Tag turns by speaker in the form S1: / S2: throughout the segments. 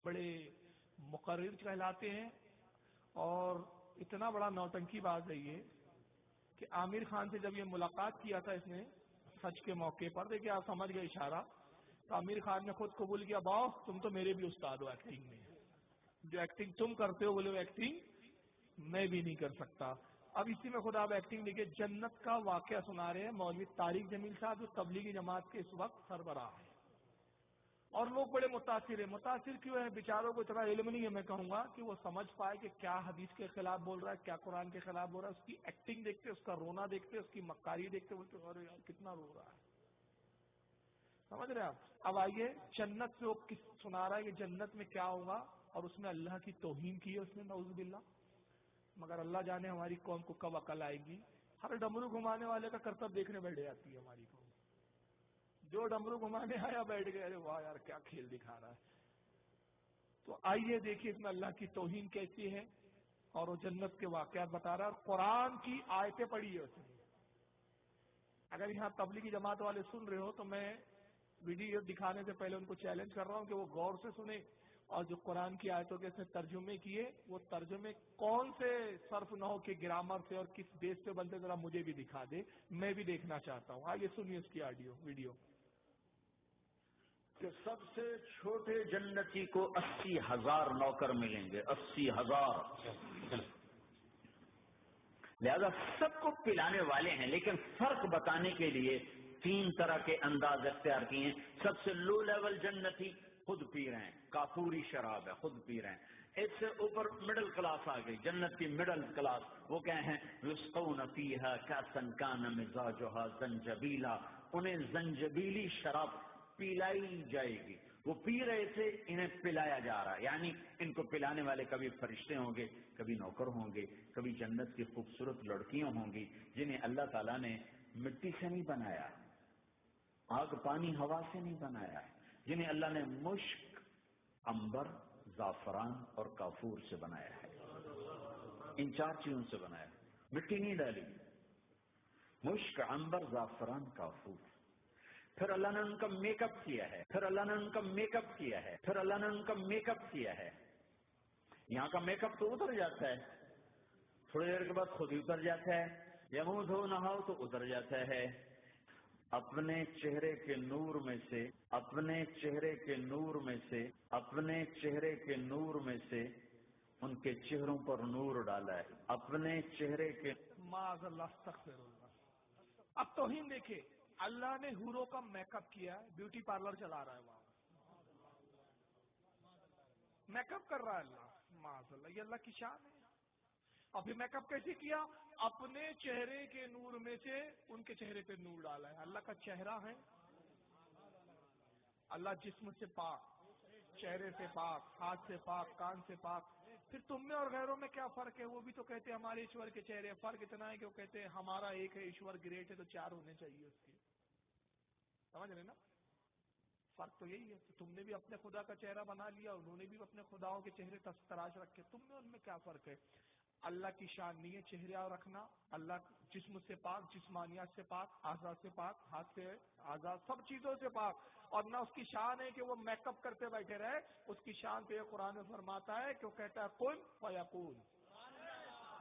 S1: بڑے مقرر کہلاتے ہیں، اور اتنا بڑا نوٹنکی باز ہے یہ کہ عامر خان سے جب یہ ملاقات کیا تھا اس نے حج کے موقع پر، دیکھیے آپ سمجھ گئے اشارہ، تو عامر خان نے خود قبول کیا، باؤ تم تو میرے بھی استاد ہو ایکٹنگ میں، جو ایکٹنگ تم کرتے ہو بولے وہ ایکٹنگ میں بھی نہیں کر سکتا۔ اب اسی میں خدا آپ ایکٹنگ دیکھیے، جنت کا واقعہ سنا رہے ہیں مولوی طارق جمیل صاحب جو تبلیغی جماعت کے اس وقت سربراہ ہیں، اور لوگ بڑے متاثر ہیں۔ متاثر کیوں ہے؟ بیچاروں کو اتنا علم نہیں ہے، میں کہوں گا کہ وہ سمجھ پائے کہ کیا حدیث کے خلاف بول رہا ہے، کیا قرآن کے خلاف بول رہا ہے۔ اس کی ایکٹنگ دیکھتے، اس کا رونا دیکھتے، اس کی مکاری دیکھتے، بولتے ارے یار کتنا رو رہا ہے، سمجھ رہے ہیں آپ؟ اب آئیے جنت سے وہ کس سنا رہا ہے کہ جنت میں کیا ہوگا، اور اس میں اللہ کی توہین کی ہے اس نے، نعوذ باللہ۔ مگر اللہ جانے ہماری قوم کو کب عقل آئے گی۔ ہر ڈمرو گھمانے والے کا کرتب دیکھنے بیٹھ جاتی ہے ہماری قوم، جو ڈمرو گھمانے آیا بیٹھ گئے، ارے واہ یار کیا کھیل دکھا رہا ہے۔ تو آئیے دیکھیے اس میں اللہ کی توہین کیسی ہے، اور وہ جنت کے واقعات بتا رہا ہے، اور قرآن کی آیتیں پڑھی ہے اس نے۔ اگر یہاں تبلیغی جماعت والے سن رہے ہو تو میں ویڈیو دکھانے سے پہلے ان کو چیلنج کر رہا ہوں کہ وہ غور سے سنیں، اور جو قرآن کی آیتوں کے اس نے ترجمے کیے، وہ ترجمے کون سے صرف نحو کے گرامر سے اور کس بیس پہ بنتے، ذرا مجھے بھی دکھا دے، میں بھی دیکھنا چاہتا ہوں۔ آئیے سنیے اس کی ویڈیو۔
S2: کہ سب سے چھوٹے جنتی کو 80,000 نوکر ملیں گے، 80,000۔ لہذا سب کو پلانے والے ہیں، لیکن فرق بتانے کے لیے 3 طرح کے انداز اختیار کیے ہیں۔ سب سے لو لیول جنتی خود پی رہے ہیں، کافوری شراب ہے، خود پی رہے ہیں۔ اس سے اوپر مڈل کلاس آ گئی، جنت کی مڈل کلاس، وہ کیا ہیں؟ یسقون فیہا کأسا کان مزاجہا زنجبیلا، انہیں زنجبیلی شراب پلائی جائے گی۔ وہ پی رہے تھے، انہیں پلایا جا رہا ہے، یعنی ان کو پلانے والے کبھی فرشتے ہوں گے، کبھی نوکر ہوں گے، کبھی جنت کی خوبصورت لڑکیاں ہوں گی جنہیں اللہ تعالیٰ نے مٹی سے نہیں بنایا، آگ پانی ہوا سے نہیں بنایا ہے، جنہیں اللہ نے مشک، عنبر، زعفران اور کافور سے بنایا ہے۔ ان 4 چیزوں سے بنایا ہے، مٹی نہیں ڈالی، مشک، عنبر، زعفران، کافور۔ پھر اللہ نے ان کا میک اپ کیا ہے، پھر اللہ نے ان کا میک اپ کیا ہے، پھر اللہ نے ان کا میک اپ کیا ہے۔ یہاں کا میک اپ تو اتر جاتا ہے، تھوڑی دیر کے بعد خود ہی اتر جاتا ہے، یا منہ دھو نہاؤ تو اتر جاتا ہے۔ اپنے چہرے کے نور میں سے، اپنے چہرے کے نور میں سے، اپنے چہرے کے نور میں سے ان کے چہروں پر نور ڈالا ہے، اپنے چہرے کے
S1: معاذ اللہ، استغفر اللہ۔ اب توہین دیکھیں، اللہ نے حوروں کا میک اپ کیا ہے، بیوٹی پارلر چلا رہا ہے، وہاں میک اپ کر رہا ہے اللہ، معاذ اللہ، یہ اللہ کی شان ہے۔ اور پھر میک اپ کیسے کیا؟ اپنے چہرے کے نور میں سے ان کے چہرے پہ نور ڈالا ہے۔ اللہ کا چہرہ ہے، اللہ جسم سے پاک، چہرے سے پاک، ہاتھ سے پاک، کان سے پاک۔ پھر تم میں اور غیروں میں کیا فرق ہے؟ وہ بھی تو کہتے ہیں ہمارے ایشور کے چہرے، فرق اتنا ہے کہ وہ کہتے ہیں ہمارا ایک ہے، ایشور گریٹ ہے تو 4 ہونے چاہیے اس کے، سمجھ رہے نا؟ فرق تو یہی ہے کہ تم نے بھی اپنے خدا کا چہرہ بنا لیا، انہوں نے بھی اپنے خداؤں کے چہرے تراش رکھے، تم میں ان میں کیا فرق ہے؟ اللہ کی شان نہیں ہے چہرہ رکھنا، اللہ جسم سے پاک، جسمانیات سے پاک، اعضاء سے پاک، ہاتھ سے اعضاء، سب چیزوں سے پاک، اور نہ اس کی شان ہے کہ وہ میک اپ کرتے بیٹھے رہے۔ اس کی شان پہ قرآن فرماتا ہے کہ وہ کہتا ہے کن فیکون،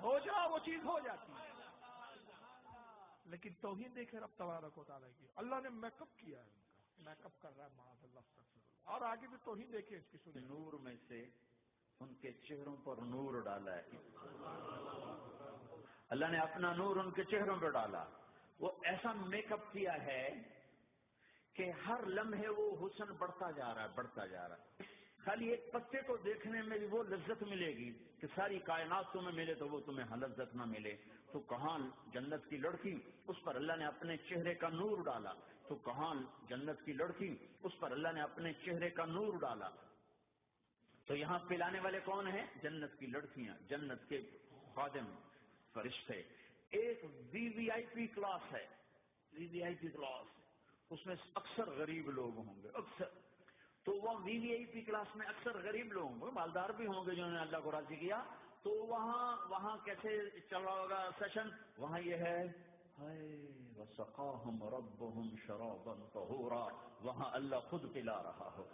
S1: ہو جا، وہ چیز ہو جاتی ہے۔ لیکن توہین دیکھے رب تبارک و تعالیٰ کی، اللہ نے میک اپ کیا ہے، ان کا میک اپ کر رہا ہے، معاذ اللہ، استغفر اللہ۔ اور آگے بھی توہین دیکھے اس کی، سنیں،
S2: نور میں سے ان کے چہروں پر نور ڈالا ہے، اللہ نے اپنا نور ان کے چہروں پر ڈالا۔ وہ ایسا میک اپ کیا ہے کہ ہر لمحے وہ حسن بڑھتا جا رہا ہے، بڑھتا جا رہا ہے۔ خالی ایک پتے کو دیکھنے میں بھی وہ لذت ملے گی کہ ساری کائنات تمہیں ملے تو وہ تمہیں لذت نہ ملے۔ تو کہاں جنت کی لڑکی، اس پر اللہ نے اپنے چہرے کا نور ڈالا۔ تو کہاں جنت کی لڑکی، اس پر اللہ نے اپنے چہرے کا نور ڈالا۔ تو یہاں پلانے والے کون ہیں؟ جنت کی لڑکیاں، جنت کے خادم، فرشتے۔ ایک وی وی آئی پی کلاس ہے، وی وی آئی پی کلاس، اس میں اکثر غریب لوگ ہوں گے، اکثر۔ تو وہ وی وی آئی پی کلاس میں اکثر غریب لوگ ہوں گے، مالدار بھی ہوں گے جنہوں نے اللہ کو راضی کیا۔ تو وہاں کیسے چل رہا ہوگا سیشن؟ وہاں یہ ہے وسقاہم ربہم شرابا طہورا، وہاں اللہ خود پلا رہا ہو،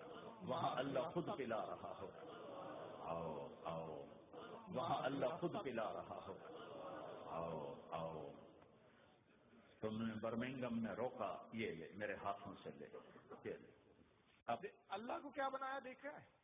S2: وہاں اللہ خود پلا رہا ہو، آؤ آؤ، وہاں اللہ خود پلا رہا ہو، آؤ آؤ۔ تم نے برمنگھم میں روکا، یہ لے میرے ہاتھوں سے لے، یہ لے۔ اب
S1: اللہ کو کیا بنایا دیکھا ہے؟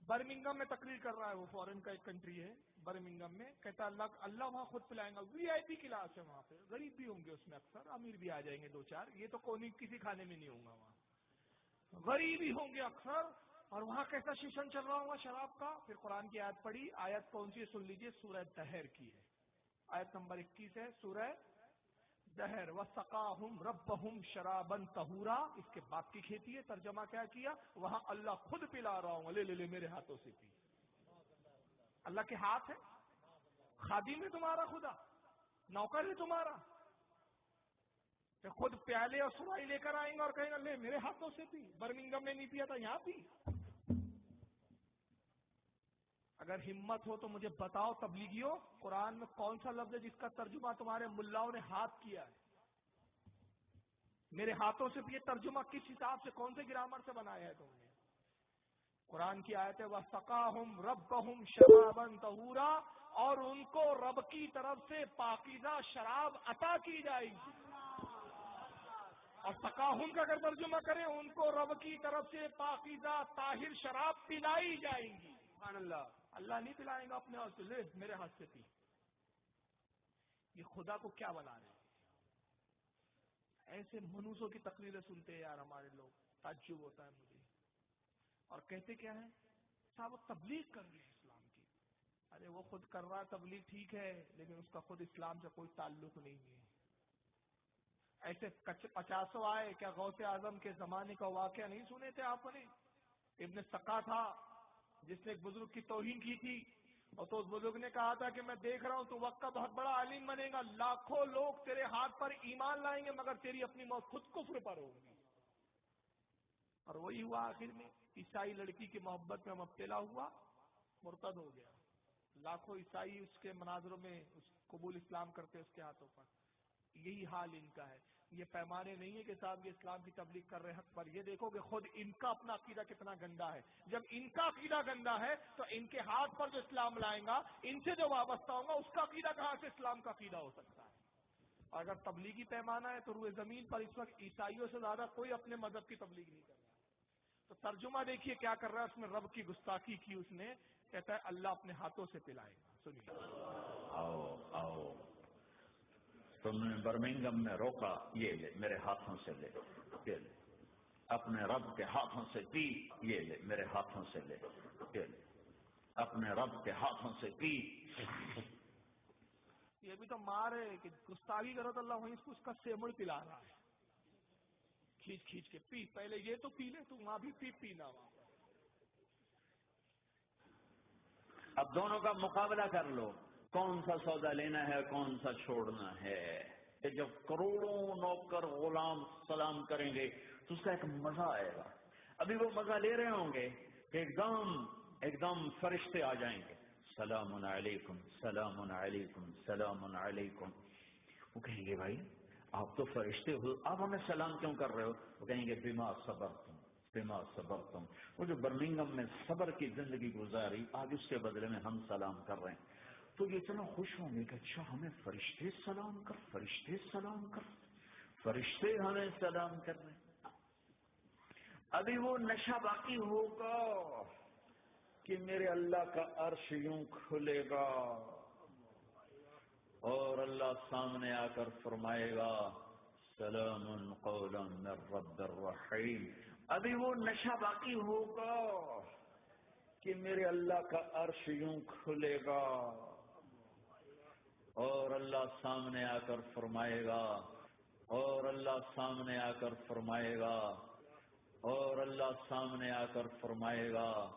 S1: برمنگھم میں تقریر کر رہا ہے، وہ فورن کا ایک کنٹری ہے، برمنگھم میں کہتا ہے اللہ وہاں خود پلائیں گا، وی آئی پی کلاس ہے وہاں پہ، غریب بھی ہوں گے اس میں اکثر، امیر بھی آ جائیں گے دو چار، یہ تو کوئی کسی کھانے میں نہیں ہوں گا، وہاں غریب ہی ہوں گے اکثر، اور وہاں کیسا شیشن چل رہا ہوگا شراب کا۔ پھر قرآن کی آیت پڑھی، آیت کون سی ہے سن لیجئے، سورہ دہر کی ہے، آیت نمبر 21 ہے سورہ دہر، وَسَقَاهُمْ رَبَّهُمْ شَرَابًا طَهُورًا، اس کے بعد کی کھیتی ہے، ترجمہ کیا کیا، وہاں اللہ خود پلا رہا ہوں، لے میرے ہاتھوں سے پی۔ اللہ کے ہاتھ ہے، خادم ہے تمہارا خدا، نوکر ہے تمہارا، کہ خود پیالے اور سرائی لے کر آئیں گے اور کہیں گے لے میرے ہاتھوں سے پی، برمنگھم میں نہیں پیا تھا یہاں پی۔ اگر ہمت ہو تو مجھے بتاؤ تبلیغیوں، قرآن میں کون سا لفظ ہے جس کا ترجمہ تمہارے ملاؤں نے ہاتھ کیا ہے؟ میرے ہاتھوں سے یہ ترجمہ کس حساب سے، کون سے گرامر سے بنایا ہے تم نے؟ قرآن کی آیت ہے وَسَقَاهُمْ رَبَّهُمْ شَرَابًا طَهُورًا، اور ان کو رب کی طرف سے پاکیزہ شراب عطا کی جائے گی۔ اور سقاہم کا اگر ترجمہ کریں، ان کو رب کی طرف سے پاکیزہ طاہر شراب پلائی جائیں گی۔ سبحان اللہ، اللہ نہیں پلائیں گا اپنے ہاتھ سے، لے میرے ہاتھ سے پی۔ یہ خدا کو کیا بنا رہے ہیں؟ ایسے منوسوں کی تقریریں سنتے ہیں یار ہمارے لوگ، تعجب ہوتا ہے مجھے، اور کہتے کیا ہیں صاحب وہ تبلیغ کر رہے ہیں اسلام کی۔ ارے وہ خود کر رہا ہے تبلیغ، ٹھیک ہے، لیکن اس کا خود اسلام سے کوئی تعلق نہیں ہے۔ ایسے 50 آئے، کیا غوث اعظم کے زمانے کا واقعہ نہیں سنے تھے آپ نے؟ ابن سقا تھا جس نے ایک بزرگ کی توہین کی تھی، اور تو اس بزرگ نے کہا تھا کہ میں دیکھ رہا ہوں تو وقت کا بہت بڑا عالم بنے گا، لاکھوں لوگ تیرے ہاتھ پر ایمان لائیں گے مگر تیری اپنی موت خود کفر پر ہوگی۔ اور وہی ہوا آخر میں، عیسائی لڑکی کی محبت میں مبتلا ہوا، مرتد ہو گیا۔ لاکھوں عیسائی اس کے مناظروں میں اس قبول اسلام کرتے اس کے ہاتھوں پر۔ یہی حال ان کا ہے۔ یہ پیمانے نہیں ہے کہ صاحب یہ اسلام کی تبلیغ کر رہے حق پر، یہ دیکھو کہ خود ان کا اپنا عقیدہ کتنا گندا ہے۔ جب ان کا عقیدہ گندا ہے تو ان کے ہاتھ پر جو اسلام لائیں گا، ان سے جو وابستہ ہوگا، اس کا عقیدہ کہاں سے اسلام کا عقیدہ ہو سکتا ہے؟ اور اگر تبلیغی پیمانہ ہے تو روئے زمین پر اس وقت عیسائیوں سے زیادہ کوئی اپنے مذہب کی تبلیغ نہیں کر رہا۔ تو ترجمہ دیکھیے کیا کر رہا ہے، اس میں رب کی گستاخی کی اس نے، کہتا ہے اللہ اپنے ہاتھوں سے پلائے گا۔ سنیے،
S2: آؤ آؤ، تم نے برمنگھم میں روکا، یہ لے میرے ہاتھوں سے لے، یہ لے اپنے رب کے ہاتھوں سے پی، یہ لے میرے ہاتھوں سے لے، یہ لے اپنے رب کے ہاتھوں سے پی۔
S1: یہ بھی تو مار ہے کہ گستاخی کرو تو اللہ وہیں اس کا سیمڑ پلا رہا ہے، کھینچ کھینچ کے پی، پہلے یہ تو پی لے، تو وہاں بھی پینا وہاں۔
S2: اب دونوں کا مقابلہ کر لو، کون سا سودا لینا ہے کون سا چھوڑنا ہے۔ کہ جب کروڑوں نوکر غلام سلام کریں گے تو اس کا ایک مزہ آئے گا۔ ابھی وہ مزہ لے رہے ہوں گے کہ ایک دم فرشتے آ جائیں گے، سلام علیکم سلام علیکم سلام علیکم۔ وہ کہیں گے بھائی آپ تو فرشتے ہو، آپ ہمیں سلام کیوں کر رہے ہو؟ وہ کہیں گے بما صبرتم بما صبرتم۔ وہ جو برمنگھم میں صبر کی زندگی گزاری، آج اس کے بدلے میں ہم سلام کر رہے ہیں، تو یہ اتنا خوش ہوں گے کہ اچھا ہمیں فرشتے سلام کر فرشتے ہمیں سلام کر رہے ہیں۔ ابھی وہ نشہ باقی ہوگا کہ میرے اللہ کا عرش یوں کھلے گا اور اللہ سامنے آ کر فرمائے گا سلام قولا من رب الرحیم۔ ابھی وہ نشہ باقی ہوگا کہ میرے اللہ کا عرش یوں کھلے گا اور اللہ سامنے آ کر فرمائے گا اور اللہ سامنے آ کر فرمائے گا اور اللہ سامنے آ کر فرمائے گا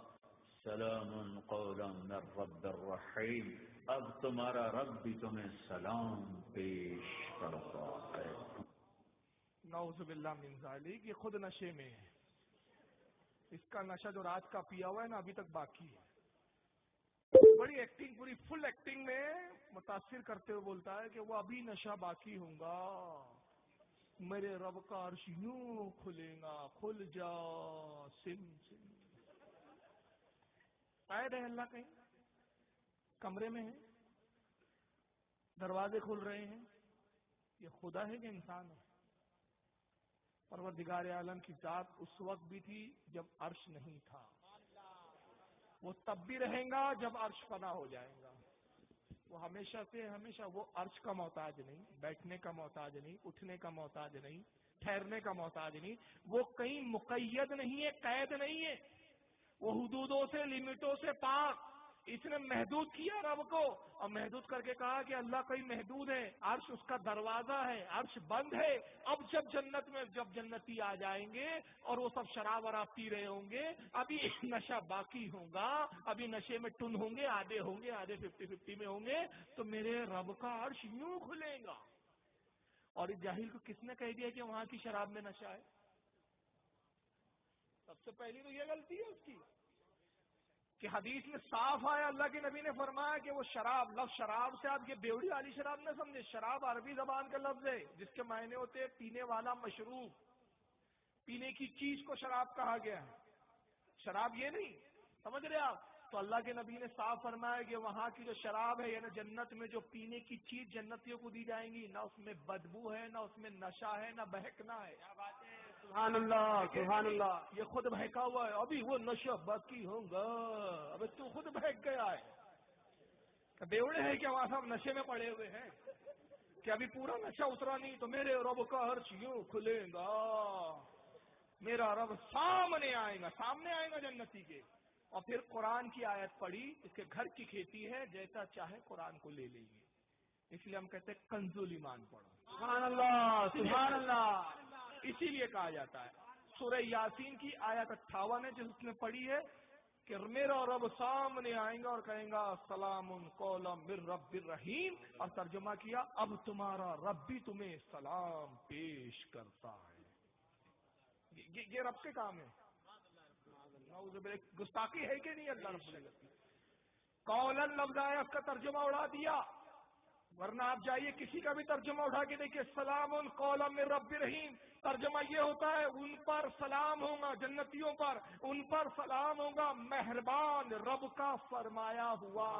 S2: سلام قولا من رب الرحیم۔ اب تمہارا رب بھی تمہیں سلام پیش کرتا ہے۔
S1: نعوذ باللہ من ذالک، یہ خود نشے میں ہے، اس کا نشہ جو رات کا پیا ہوا ہے نا ابھی تک باقی ہے۔ بڑی ایکٹنگ، پوری فل ایکٹنگ میں متاثر کرتے ہوئے بولتا ہے کہ وہ ابھی نشہ باقی ہوں گا، میرے رب کا عرش یوں کھلے گا، کھل جا سم سم. قید ہے اللہ کہیں، کمرے میں ہے، دروازے کھل رہے ہیں. یہ خدا ہے کہ انسان ہے؟ پروردگار عالم کی ذات اس وقت بھی تھی جب عرش نہیں تھا، وہ تب بھی رہیں گا جب عرش فنا ہو جائے گا. وہ ہمیشہ سے ہمیشہ، وہ عرش کا محتاج نہیں، بیٹھنے کا محتاج نہیں، اٹھنے کا محتاج نہیں، ٹھہرنے کا محتاج نہیں. وہ کہیں مقید نہیں ہے، قید نہیں ہے. وہ حدودوں سے، لمٹوں سے پاک. اس نے محدود کیا رب کو، اور محدود کر کے کہا کہ اللہ کہیں محدود ہے، عرش اس کا دروازہ ہے، عرش بند ہے. اب جب جنت میں جب جنتی آ جائیں گے اور وہ سب شراب وراب پی رہے ہوں گے، ابھی نشہ باقی ہوگا، ابھی نشے میں ٹن ہوں گے، آدھے 50-50 میں ہوں گے، تو میرے رب کا عرش یوں کھلے گا. اور اس جاہل کو کس نے کہہ دیا کہ وہاں کی شراب میں نشہ ہے؟ سب سے پہلی تو یہ غلطی ہے اس کی کہ حدیث میں صاف آیا، اللہ کے نبی نے فرمایا کہ وہ شراب، لفظ شراب سے آپ یہ بیوڑی والی شراب نہ سمجھے. شراب عربی زبان کا لفظ ہے جس کے معنی ہوتے ہیں پینے والا مشروب، پینے کی چیز کو شراب کہا گیا ہے. شراب یہ نہیں، سمجھ رہے آپ؟ تو اللہ کے نبی نے صاف فرمایا کہ وہاں کی جو شراب ہے، یعنی جنت میں جو پینے کی چیز جنتیوں کو دی جائیں گی، نہ اس میں بدبو ہے، نہ اس میں نشہ ہے، نہ بہکنا ہے.
S3: سبحان اللہ، سبحان اللہ.
S1: یہ خود بہکا ہوا ہے، ابھی وہ نشہ باقی ہوگا. ابھی تو خود بہک گیا ہے. بیوڑے ہیں کہ وہاں سب نشے میں پڑے ہوئے ہیں کہ ابھی پورا نشہ اترا نہیں، تو میرے رب کا عرش یوں کھلے گا، میرا رب سامنے آئے گا، سامنے آئے گا جنتی کے. اور پھر قرآن کی آیت پڑھی، اس کے گھر کی کھیتی ہے، جیسا چاہے قرآن کو لے لیں گے. اس لیے ہم کہتے ہیں کنزول ایمان پڑھو.
S3: سبحان اللہ، سبحان اللہ.
S1: اسی لیے کہا جاتا ہے سورہ یاسین کی آیت 58 ہے جس نے پڑھی ہے کہ میرا رب سامنے آئیں گا اور کہیں گا سلام قولا من رب الرحیم، اور ترجمہ کیا اب تمہارا رب بھی تمہیں سلام پیش کرتا ہے. یہ رب کے کام ہے. گستاخی ہے کہ نہیں اللہ رب العزت کی؟ قولن لفظ آیا، اس کا ترجمہ اڑا دیا. ورنہ آپ جائیے کسی کا بھی ترجمہ اٹھا کے دیکھیے، سلام قولا من رب رحیم، ترجمہ یہ ہوتا ہے ان پر سلام ہوگا، جنتیوں پر ان پر سلام ہوگا، مہربان رب کا فرمایا ہوا.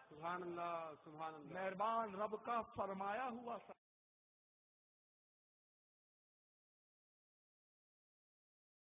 S3: سبحان اللہ، سبحان اللہ.
S1: مہربان رب کا فرمایا ہوا.